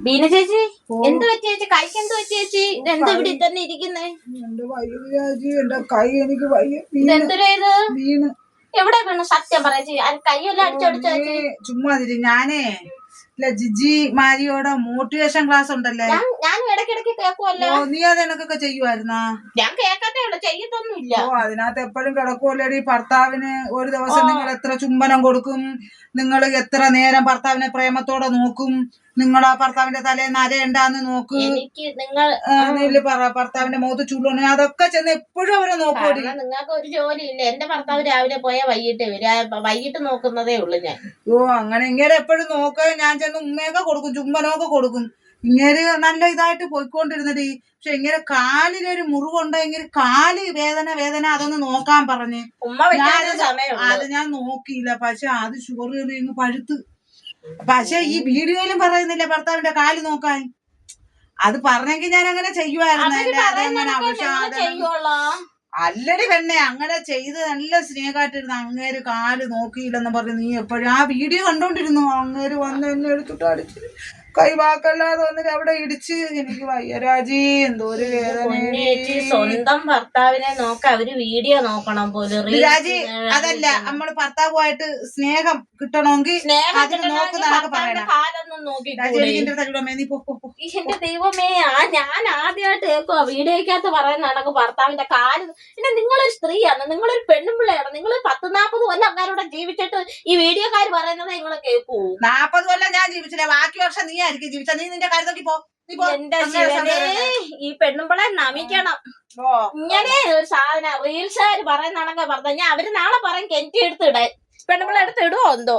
ബീന ചേച്ചി എന്ത് പറ്റി ചേച്ചി? കൈക്ക് എന്ത് പറ്റി ചേച്ചി? ഇതെന്താ ഇവിടെ തന്നെ ഇരിക്കുന്നേ? എന്റെ വയ്യ എന്റെ കൈ എനിക്ക് വയ്യ. എന്തൊരു ഇത് വീണ് എവിടെ വീണു? സത്യം പറയാ ചേച്ചി, കൈയെല്ലാം അടിച്ചടിച്ചു ചേച്ചി. ചുമ്മാ ഞാനേ ജിജി മാരിയോടെ മോട്ടിവേഷൻ ക്ലാസ് ഉണ്ടല്ലേ, ഞാൻ ഇടയ്ക്കിടയ്ക്ക് കേൾക്കുമല്ലോ. നീ അത് എനക്കൊക്കെ ചെയ്യുമായിരുന്നാ? ഞാൻ കേൾക്കത്തേ ഉള്ളു, ചെയ്യത്തൊന്നുമില്ല. അതിനകത്ത് എപ്പോഴും കിടക്കുമല്ലേടി. ഭർത്താവിന് ഒരു ദിവസം നിങ്ങൾ എത്ര ചുംബനം കൊടുക്കും, നിങ്ങൾ എത്ര നേരം ഭർത്താവിനെ പ്രേമത്തോടെ നോക്കും, നിങ്ങൾ ആ ഭർത്താവിന്റെ തലേന്ന് അരയുണ്ടാന്ന് നോക്ക്, ഭർത്താവിന്റെ മുഖത്ത് ചൂടുണ്ട്, അതൊക്കെ ചെന്ന് എപ്പോഴും അവരെ നോക്കൂടി. നിങ്ങൾക്ക് ഒരു ജോലി ഇല്ല. എന്റെ ഭർത്താവ് രാവിലെ പോയാൽ വൈകിട്ട് നോക്കുന്നതേ ഉള്ളു ഞാൻ. അങ്ങനെ ഇങ്ങനെ എപ്പോഴും നോക്ക. ഞാൻ ചെന്ന് ഉമ്മയൊക്കെ കൊടുക്കും, ചുംബനമൊക്കെ കൊടുക്കും. ഇങ്ങനെ നല്ല ഇതായിട്ട് പോയിക്കൊണ്ടിരുന്നടി. പക്ഷെ ഇങ്ങനെ കാലിലൊരു മുറിവുണ്ടോ, ഇങ്ങനെ കാല് വേദന അതൊന്ന് നോക്കാൻ പറഞ്ഞ് അത് ഞാൻ നോക്കിയില്ല. പക്ഷെ അത് ഷുഗർ ഇങ്ങ് പഴുത്ത്. പക്ഷെ ഈ വീഡിയോയിലും പറയുന്നില്ല ഭർത്താവിന്റെ കാല് നോക്കാൻ. അത് പറഞ്ഞെങ്കിൽ ഞാൻ അങ്ങനെ ചെയ്യുമായിരുന്നു. അല്ലടി പെണ്ണെ, അങ്ങനെ ചെയ്ത് നല്ല സ്നേഹമായിട്ടിരുന്നു. അങ്ങേര് കാല് നോക്കിയില്ലെന്ന് പറഞ്ഞു. നീ എപ്പോഴും ആ വീഡിയോ കണ്ടോണ്ടിരുന്നു. അങ്ങേര് വന്ന് എന്നെ എടുത്തിട്ട് അടിച്ച് കൈവാക്കല്ലാതെ വന്നിട്ട് അവിടെ ഇടിച്ച്. എനിക്ക് വയ്യരാജി, എന്തോ ഒരു വേദന. സ്വന്തം ഭർത്താവിനെ നോക്ക അവര് വീഡിയോ നോക്കണം പോലും. രാജി അതല്ല, നമ്മള് ഭർത്താവുമായിട്ട് സ്നേഹം കിട്ടണമെങ്കിൽ എന്റെ ദൈവമേ, ഞാൻ ആദ്യമായിട്ട് കേൾക്കുവാ വീഡിയോക്കകത്ത് പറയുന്ന നടക്ക് ഭർത്താവിന്റെ കാല്. പിന്നെ നിങ്ങളൊരു സ്ത്രീയാണ്, നിങ്ങളൊരു പെണ്ണുമ്പിള്ളയാണ്, നിങ്ങൾ 10-40 കൊല്ലം അങ്ങാരോടെ ജീവിച്ചിട്ട് ഈ വീഡിയോക്കാര് പറയുന്നത് നിങ്ങൾ കേൾക്കൂ. 40 കൊല്ലം ഞാൻ ജീവിച്ചില്ല, ബാക്കി വർഷം നീ ആയിരിക്കും ജീവിച്ച. നീ നിന്റെ കാര്യം നോക്കി പോ. എന്റെ ശിവനെ, ഈ പെണ്ണുമ്പിളെ നമിക്കണം. ഇങ്ങനെ ഒരു സാധനം റീൽസുകാര് പറയുന്ന നടക്ക പറഞ്ഞ അവര് നാളെ പറയും കെറ്റി എടുത്തിടാൻ. പെണ്ണുമ്പിളെ എടുത്ത് ഇടുവോ എന്തോ.